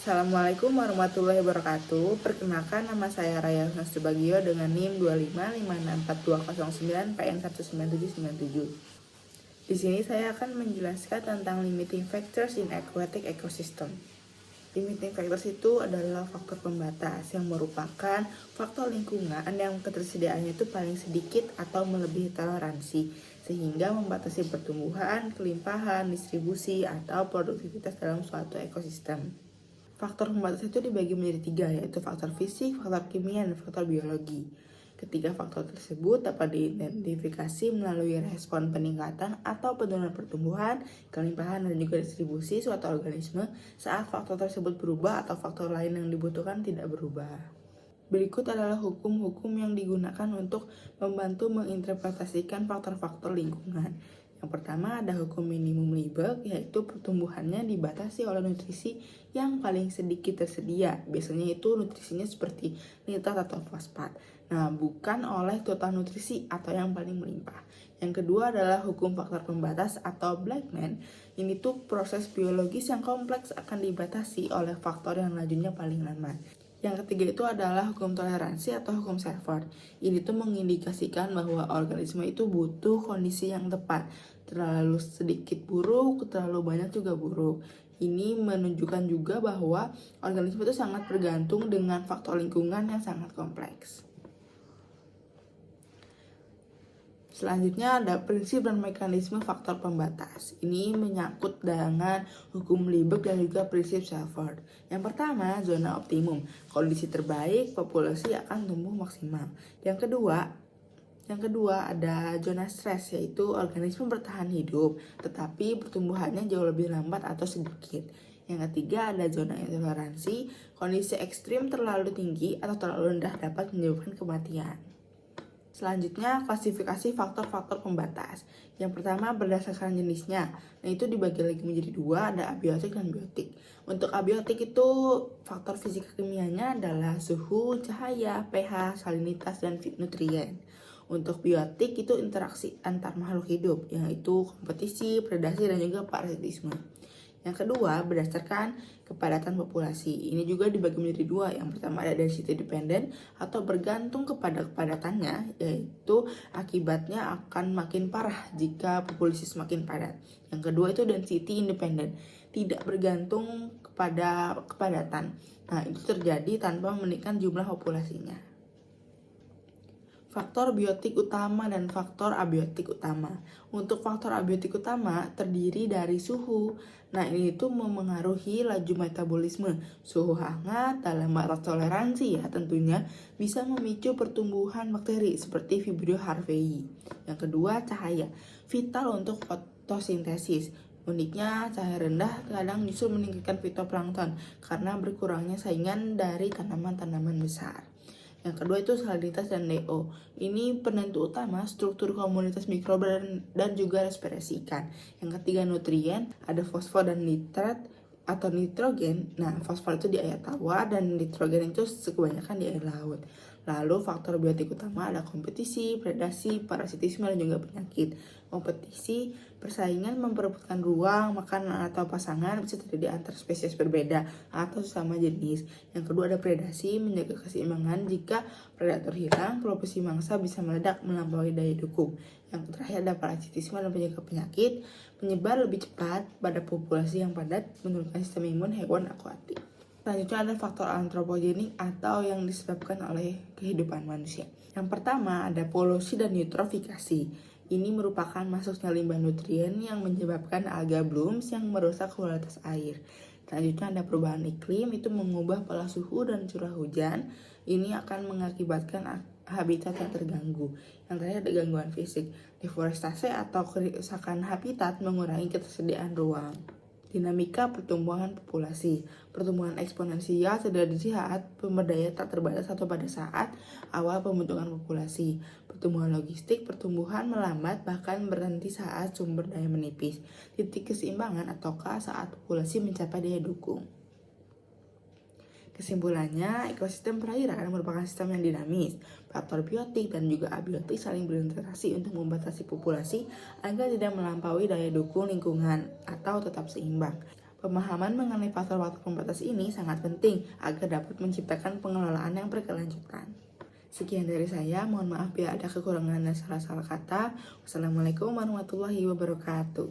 Assalamualaikum warahmatullahi wabarakatuh. Perkenalkan, nama saya Raya Subagio dengan NIM 255642009PN19797. Di sini saya akan menjelaskan tentang limiting factors in aquatic ecosystem. Limiting factors itu adalah faktor pembatas yang merupakan faktor lingkungan yang ketersediaannya itu paling sedikit atau melebihi toleransi, sehingga membatasi pertumbuhan, kelimpahan, distribusi, atau produktivitas dalam suatu ekosistem. Faktor pembatas itu dibagi menjadi 3, yaitu faktor fisik, faktor kimia, dan faktor biologi. Ketiga faktor tersebut dapat diidentifikasi melalui respon peningkatan atau penurunan pertumbuhan, kelimpahan, dan juga distribusi suatu organisme saat faktor tersebut berubah atau faktor lain yang dibutuhkan tidak berubah. Berikut adalah hukum-hukum yang digunakan untuk membantu menginterpretasikan faktor-faktor lingkungan. Yang pertama ada hukum minimum Lieberg, yaitu pertumbuhannya dibatasi oleh nutrisi yang paling sedikit tersedia. Biasanya itu nutrisinya seperti nitrat atau fosfat. Nah, bukan oleh total nutrisi atau yang paling melimpah. Yang kedua adalah hukum faktor pembatas atau Blackman. Ini tuh proses biologis yang kompleks akan dibatasi oleh faktor yang lajunya paling lambat. Yang ketiga itu adalah hukum toleransi atau hukum Shelford. Ini tuh mengindikasikan bahwa organisme itu butuh kondisi yang tepat. Terlalu sedikit buruk, terlalu banyak juga buruk. Ini menunjukkan juga bahwa organisme itu sangat bergantung dengan faktor lingkungan yang sangat kompleks. Selanjutnya ada prinsip dan mekanisme faktor pembatas. Ini menyangkut dengan hukum Lieberg dan juga prinsip Shelford. Yang pertama, zona optimum. Kondisi terbaik, populasi akan tumbuh maksimal. Yang kedua ada zona stres, yaitu organisme bertahan hidup, tetapi pertumbuhannya jauh lebih lambat atau sedikit. Yang ketiga ada zona intoleransi. Kondisi ekstrim terlalu tinggi atau terlalu rendah dapat menyebabkan kematian. Selanjutnya, klasifikasi faktor-faktor pembatas. Yang pertama, berdasarkan jenisnya. Nah, itu dibagi lagi menjadi 2, ada abiotik dan biotik. Untuk abiotik itu, faktor fisika kimianya adalah suhu, cahaya, pH, salinitas, dan nutrien. Untuk biotik itu interaksi antar makhluk hidup, yaitu kompetisi, predasi, dan juga parasitisme. Yang kedua, berdasarkan kepadatan populasi. Ini juga dibagi menjadi 2. Yang pertama ada density dependent atau bergantung kepada kepadatannya, yaitu akibatnya akan makin parah jika populasi semakin padat. Yang kedua itu density independent, tidak bergantung kepada kepadatan. Nah, itu terjadi tanpa meningkatkan jumlah populasinya. Faktor biotik utama dan faktor abiotik utama. Untuk faktor abiotik utama terdiri dari suhu. Nah, ini tuh memengaruhi laju metabolisme. Suhu hangat dalam batas toleransi ya tentunya bisa memicu pertumbuhan bakteri seperti Vibrio harvei. Yang kedua, cahaya. Vital untuk fotosintesis. Uniknya, cahaya rendah kadang justru meningkatkan fitoplankton karena berkurangnya saingan dari tanaman-tanaman besar. Yang kedua itu salinitas dan DO. Ini penentu utama struktur komunitas mikroba dan juga respirasi ikan. Yang ketiga nutrien, ada fosfor dan nitrat atau nitrogen. Nah, fosfor itu di air tawar dan nitrogen itu kebanyakan di air laut. Lalu faktor biotik utama ada kompetisi, predasi, parasitisme, dan juga penyakit. Kompetisi, persaingan memperebutkan ruang, makanan atau pasangan bisa terjadi antar spesies berbeda atau sesama jenis. Yang kedua ada predasi, menjaga keseimbangan. Jika predator hilang, populasi mangsa bisa meledak melampaui daya dukung. Yang terakhir ada parasitisme dan penjaga penyakit, menyebar lebih cepat pada populasi yang padat, menurunkan sistem imun hewan akuatik. Selanjutnya ada faktor antropogenik atau yang disebabkan oleh kehidupan manusia. Yang pertama ada polusi dan eutrofikasi. Ini merupakan masuknya limbah nutrien yang menyebabkan alga blooms yang merusak kualitas air. Selanjutnya ada perubahan iklim, itu mengubah pola suhu dan curah hujan. Ini akan mengakibatkan habitat yang terganggu. Yang terakhir ada gangguan fisik. Deforestasi atau kerusakan habitat mengurangi ketersediaan ruang. Dinamika pertumbuhan populasi. Pertumbuhan eksponensial terjadi saat pemberdayaan tak terbatas atau pada saat awal pembentukan populasi. Pertumbuhan logistik, pertumbuhan melambat bahkan berhenti saat sumber daya menipis. Titik keseimbangan ataukah saat populasi mencapai daya dukung. Kesimpulannya, ekosistem perairan merupakan sistem yang dinamis. Faktor biotik dan juga abiotik saling berinteraksi untuk membatasi populasi agar tidak melampaui daya dukung lingkungan atau tetap seimbang. Pemahaman mengenai faktor-faktor pembatas ini sangat penting agar dapat menciptakan pengelolaan yang berkelanjutan. Sekian dari saya, mohon maaf bila ada kekurangan dan salah-salah kata. Wassalamualaikum warahmatullahi wabarakatuh.